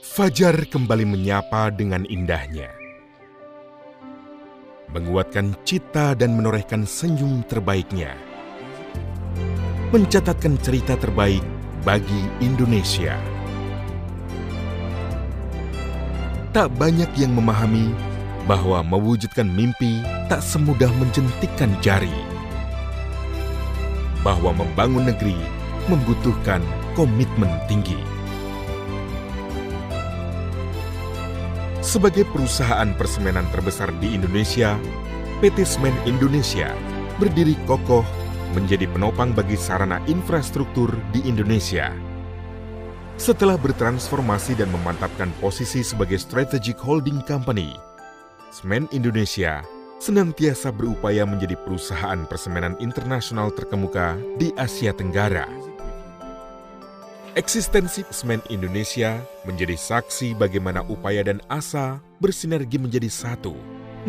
Fajar kembali menyapa dengan indahnya, menguatkan cita dan menorehkan senyum terbaiknya, mencatatkan cerita terbaik bagi Indonesia. Tak banyak yang memahami bahwa mewujudkan mimpi tak semudah menjentikkan jari, bahwa membangun negeri membutuhkan komitmen tinggi. Sebagai perusahaan persemenan terbesar di Indonesia, PT Semen Indonesia berdiri kokoh menjadi penopang bagi sarana infrastruktur di Indonesia. Setelah bertransformasi dan memantapkan posisi sebagai strategic holding company, Semen Indonesia senantiasa berupaya menjadi perusahaan persemenan internasional terkemuka di Asia Tenggara. Eksistensi Semen Indonesia menjadi saksi bagaimana upaya dan asa bersinergi menjadi satu,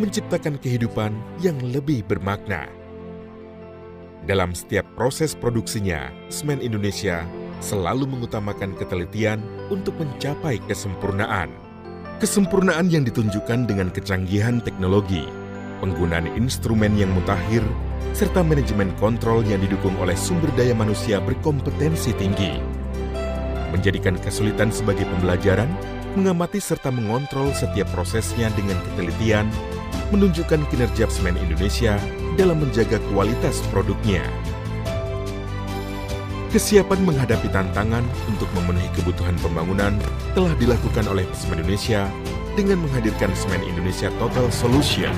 menciptakan kehidupan yang lebih bermakna. Dalam setiap proses produksinya, Semen Indonesia selalu mengutamakan ketelitian untuk mencapai kesempurnaan. Kesempurnaan yang ditunjukkan dengan kecanggihan teknologi, penggunaan instrumen yang mutakhir, serta manajemen kontrol yang didukung oleh sumber daya manusia berkompetensi tinggi. Menjadikan kesulitan sebagai pembelajaran, mengamati serta mengontrol setiap prosesnya dengan ketelitian, menunjukkan kinerja Semen Indonesia dalam menjaga kualitas produknya. Kesiapan menghadapi tantangan untuk memenuhi kebutuhan pembangunan telah dilakukan oleh Semen Indonesia dengan menghadirkan Semen Indonesia Total Solution.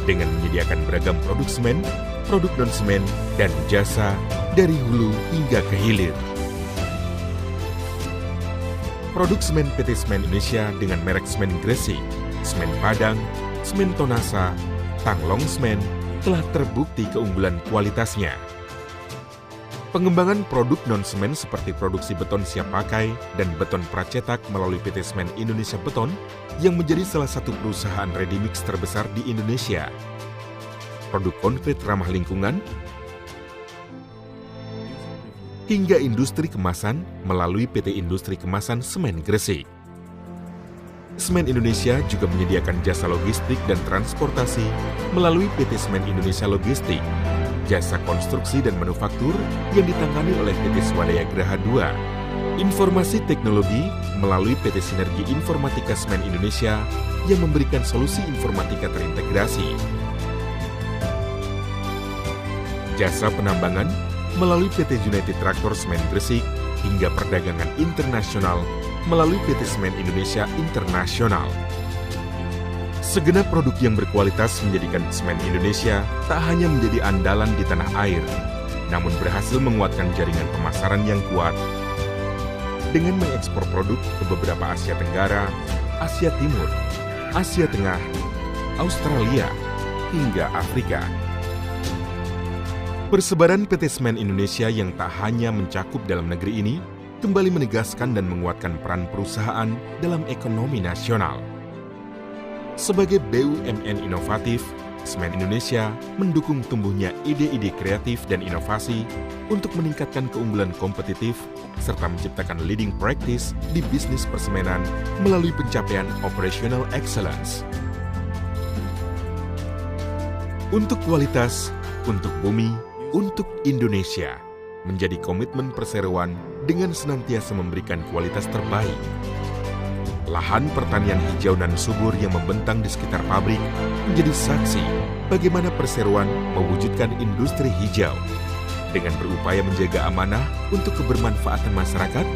Dengan menyediakan beragam produk semen, produk non-semen, dan jasa dari hulu hingga ke hilir. Produk semen PT Semen Indonesia dengan merek Semen Gresik, Semen Padang, Semen Tonasa, Tanglong Semen telah terbukti keunggulan kualitasnya. Pengembangan produk non-semen seperti produksi beton siap pakai dan beton pracetak melalui PT Semen Indonesia Beton yang menjadi salah satu perusahaan ready mix terbesar di Indonesia. Produk konkret ramah lingkungan, hingga industri kemasan melalui PT Industri Kemasan Semen Gresik. Semen Indonesia juga menyediakan jasa logistik dan transportasi melalui PT Semen Indonesia Logistik, jasa konstruksi dan manufaktur yang ditangani oleh PT Swadaya Graha II, informasi teknologi melalui PT Sinergi Informatika Semen Indonesia yang memberikan solusi informatika terintegrasi, jasa penambangan melalui PT United Tractor Semen Gresik, hingga perdagangan internasional melalui PT Semen Indonesia Internasional. Segenap produk yang berkualitas menjadikan Semen Indonesia tak hanya menjadi andalan di tanah air, namun berhasil menguatkan jaringan pemasaran yang kuat dengan mengekspor produk ke beberapa Asia Tenggara, Asia Timur, Asia Tengah, Australia, hingga Afrika. Persebaran PT Semen Indonesia yang tak hanya mencakup dalam negeri ini, kembali menegaskan dan menguatkan peran perusahaan dalam ekonomi nasional. Sebagai BUMN inovatif, Semen Indonesia mendukung tumbuhnya ide-ide kreatif dan inovasi untuk meningkatkan keunggulan kompetitif serta menciptakan leading practice di bisnis persemenan melalui pencapaian operational excellence. Untuk kualitas, untuk bumi, untuk Indonesia, menjadi komitmen perseroan dengan senantiasa memberikan kualitas terbaik. Lahan pertanian hijau dan subur yang membentang di sekitar pabrik menjadi saksi bagaimana perseroan mewujudkan industri hijau. Dengan berupaya menjaga amanah untuk kebermanfaatan masyarakat,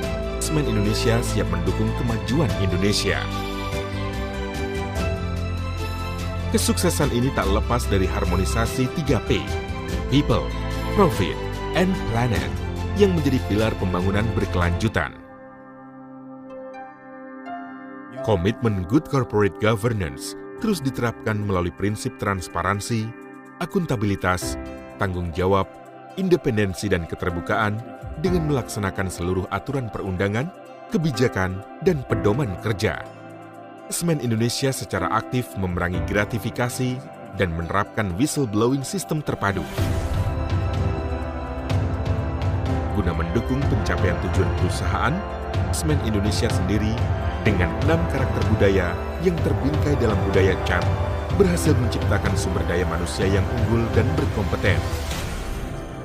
Semen Indonesia siap mendukung kemajuan Indonesia. Kesuksesan ini tak lepas dari harmonisasi 3P, People, Profit, and Planet, yang menjadi pilar pembangunan berkelanjutan. Komitmen Good Corporate Governance terus diterapkan melalui prinsip transparansi, akuntabilitas, tanggung jawab, independensi dan keterbukaan dengan melaksanakan seluruh aturan perundangan, kebijakan, dan pedoman kerja. Semen Indonesia secara aktif memerangi gratifikasi dan menerapkan whistleblowing sistem terpadu. Guna mendukung pencapaian tujuan perusahaan, Semen Indonesia sendiri dengan 6 karakter budaya yang terbingkai dalam budaya CHAM berhasil menciptakan sumber daya manusia yang unggul dan berkompeten.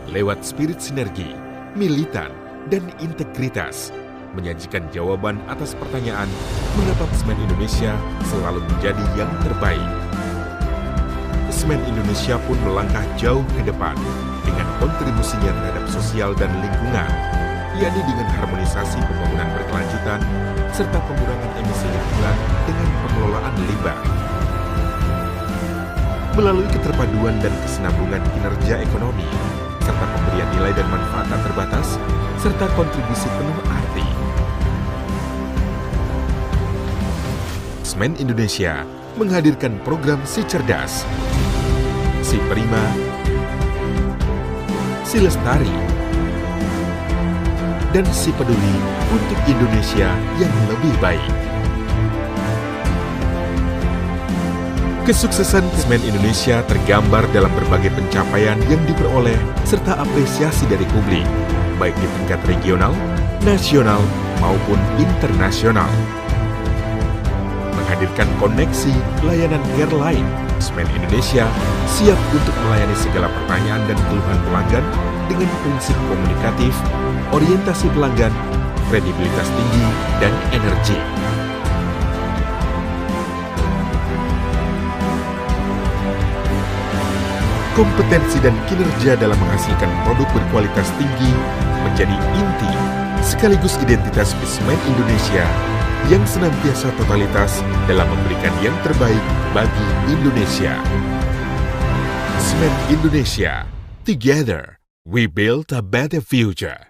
Lewat spirit sinergi, militan, dan integritas, menyajikan jawaban atas pertanyaan mengapa Semen Indonesia selalu menjadi yang terbaik. Semen Indonesia pun melangkah jauh ke depan dengan kontribusinya terhadap sosial dan lingkungan, yakni dengan harmonisasi pembangunan berkelanjutan serta pengurangan emisi lingkungan dengan pengelolaan limbah. Melalui keterpaduan dan kesinambungan kinerja ekonomi, serta pemberian nilai dan manfaat tak terbatas, serta kontribusi penuh arti. Semen Indonesia menghadirkan program Si Cerdas, Si Prima, Si Lestari, dan Si Peduli untuk Indonesia yang lebih baik. Kesuksesan Semen Indonesia tergambar dalam berbagai pencapaian yang diperoleh serta apresiasi dari publik, baik di tingkat regional, nasional, maupun internasional. Menghadirkan koneksi layanan care lain, Semen Indonesia siap untuk melayani segala pertanyaan dan keluhan pelanggan dengan prinsip komunikatif, orientasi pelanggan, kredibilitas tinggi, dan energi. Kompetensi dan kinerja dalam menghasilkan produk berkualitas tinggi menjadi inti sekaligus identitas Semen Indonesia yang senantiasa totalitas dalam memberikan yang terbaik bagi Indonesia. Semen Indonesia, together we build a better future.